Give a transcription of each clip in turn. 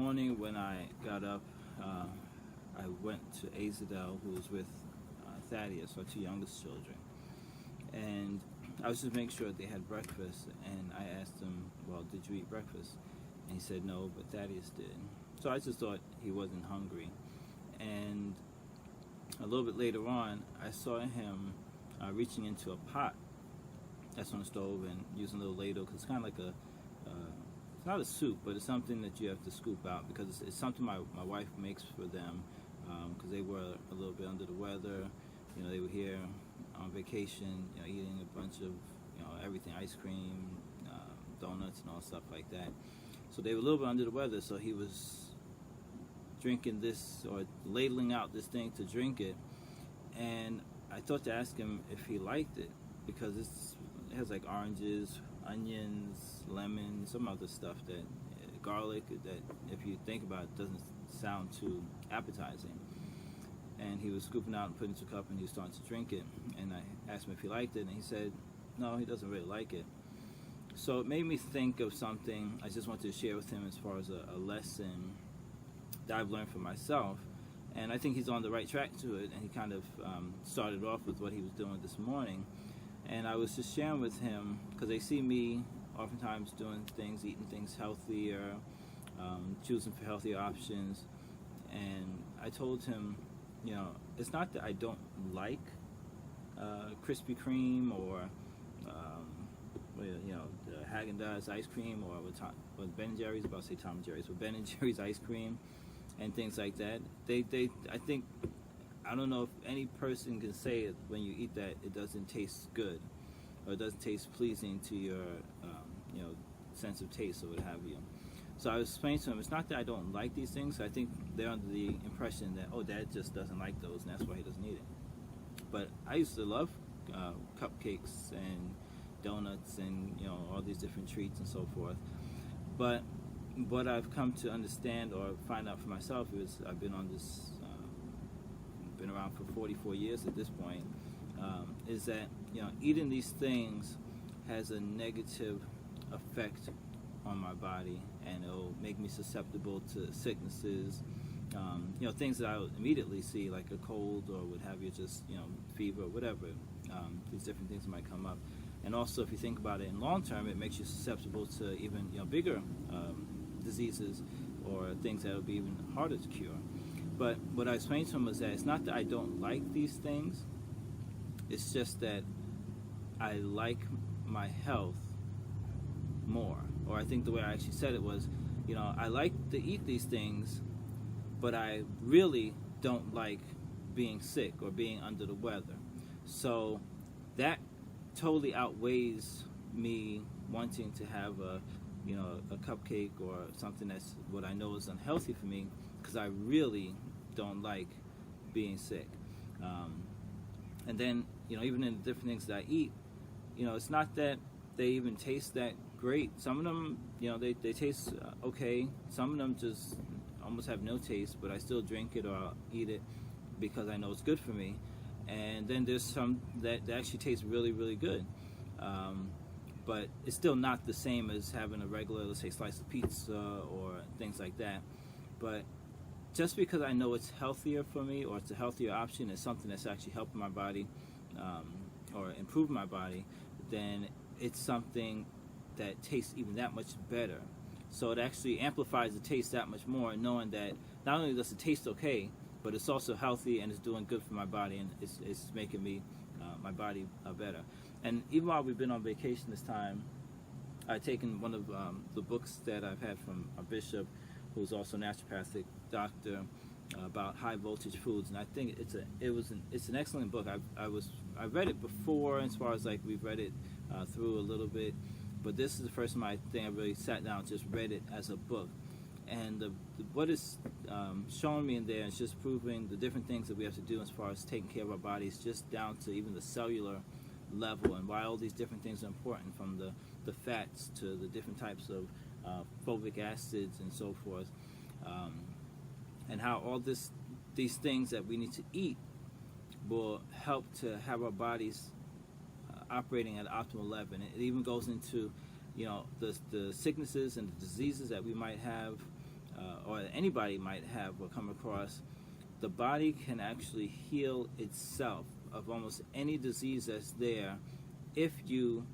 morning when I got up, I went to Azadel, who was with Thaddeus, our two youngest children, and I was just making sure they had breakfast. And I asked him, "Well, did you eat breakfast?" And he said, "No, but Thaddeus did." So I just thought he wasn't hungry. And a little bit later on, I saw him reaching into a pot that's on the stove and using a little ladle, because it's kind of like it's not a soup, but it's something that you have to scoop out, because it's something my wife makes for them, because they were a little bit under the weather. They were here on vacation, eating a bunch of, everything, ice cream, donuts and all stuff like that. So they were a little bit under the weather, so he was drinking this, or ladling out this thing to drink it. And I thought to ask him if he liked it, because it has like oranges, onions, lemon, some other stuff, that garlic, that if you think about it, doesn't sound too appetizing. And he was scooping out and putting it into a cup, and he was starting to drink it. And I asked him if he liked it, and he said no, he doesn't really like it. So it made me think of something I just wanted to share with him, as far as a lesson that I've learned for myself. And I think he's on the right track to it, and he kind of started off with what he was doing this morning. And I was just sharing with him, because they see me oftentimes doing things, eating things healthier, choosing for healthier options. And I told him, it's not that I don't like Krispy Kreme, or the Haagen-Dazs ice cream, or with Ben & Jerry's, about to say Tom & Jerry's, with Ben & Jerry's ice cream and things like that. I think, I don't know if any person can say it, when you eat that, it doesn't taste good, or it doesn't taste pleasing to your, sense of taste, or what have you. So I was explaining to him, it's not that I don't like these things. I think they're under the impression that, Dad just doesn't like those, and that's why he doesn't eat it. But I used to love cupcakes and donuts, and all these different treats and so forth. But what I've come to understand, or find out for myself, is I've been on this, been around for 44 years at this point, is that eating these things has a negative effect on my body, and it'll make me susceptible to sicknesses, things that I would immediately see, like a cold, or what have you, just fever, or whatever. These different things might come up. And also, if you think about it in long term, it makes you susceptible to even bigger diseases, or things that will be even harder to cure. But what I explained to him was that it's not that I don't like these things, it's just that I like my health more. Or I think the way I actually said it was, I like to eat these things, but I really don't like being sick or being under the weather. So that totally outweighs me wanting to have a cupcake, or something that's what I know is unhealthy for me, because I really don't like being sick. And then, even in the different things that I eat, it's not that they even taste that great. Some of them, they taste okay. Some of them just almost have no taste, but I still drink it, or I'll eat it because I know it's good for me. And then there's some that actually taste really, really good. But it's still not the same as having a regular, let's say, slice of pizza, or things like that. But just because I know it's healthier for me, or it's a healthier option, it's something that's actually helping my body, or improving my body, then it's something that tastes even that much better. So it actually amplifies the taste that much more, knowing that not only does it taste okay, but it's also healthy, and it's doing good for my body, and it's making me, my body, better. And even while we've been on vacation this time, I've taken one of the books that I've had from a bishop, who's also a naturopathic doctor, about high voltage foods, and I think it's an excellent book. I read it before, as far as like we've read it through a little bit, but this is the first time I think I really sat down and just read it as a book. And what is showing me in there is just proving the different things that we have to do as far as taking care of our bodies, just down to even the cellular level, and why all these different things are important, from the fats to the different types of fulvic acids and so forth, and how all these things that we need to eat will help to have our bodies operating at an optimal level. And it even goes into the sicknesses and the diseases that we might have, or anybody might have or come across, the body can actually heal itself of almost any disease that's there if you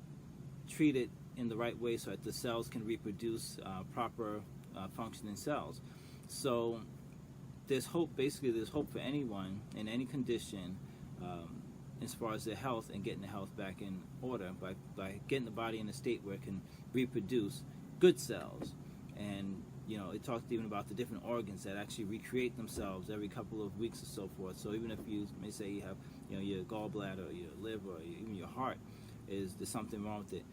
treat it in the right way so that the cells can reproduce proper functioning cells. So there's hope, basically there's hope for anyone in any condition as far as their health and getting the health back in order by getting the body in a state where it can reproduce good cells. And it talks even about the different organs that actually recreate themselves every couple of weeks or so forth. So even if you may say you have your gallbladder, or your liver, or even your heart, there's something wrong with it.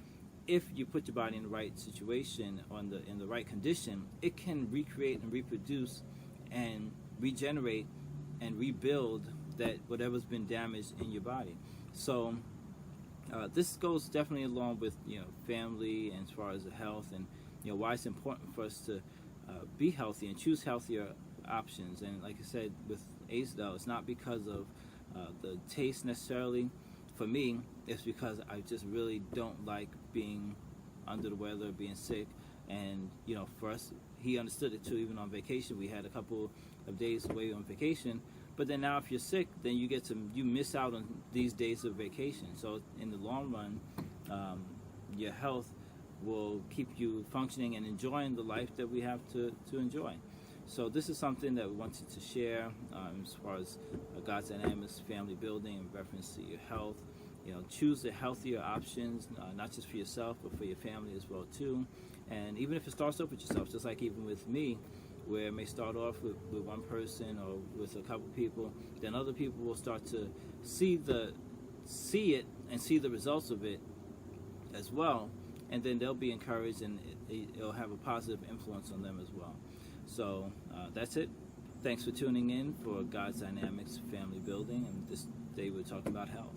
If you put your body in the right situation, in the right condition, it can recreate and reproduce and regenerate and rebuild that whatever's been damaged in your body. So this goes definitely along with family and as far as the health, and why it's important for us to be healthy and choose healthier options. And like I said, with Azdel, it's not because of the taste necessarily. For me, it's because I just really don't like being under the weather, being sick. And for us, he understood it too. Even on vacation, we had a couple of days away on vacation. But then now, if you're sick, then you miss out on these days of vacation. So in the long run, your health will keep you functioning and enjoying the life that we have to enjoy. So this is something that we wanted to share as far as God's Dynamics family building in reference to your health. Choose the healthier options, not just for yourself, but for your family as well too. And even if it starts off with yourself, just like even with me, where it may start off with one person or with a couple people, then other people will start to see it and see the results of it as well, and then they'll be encouraged, and it'll have a positive influence on them as well. So that's it. Thanks for tuning in for God's Dynamics Family Building, and this day we're talking about health.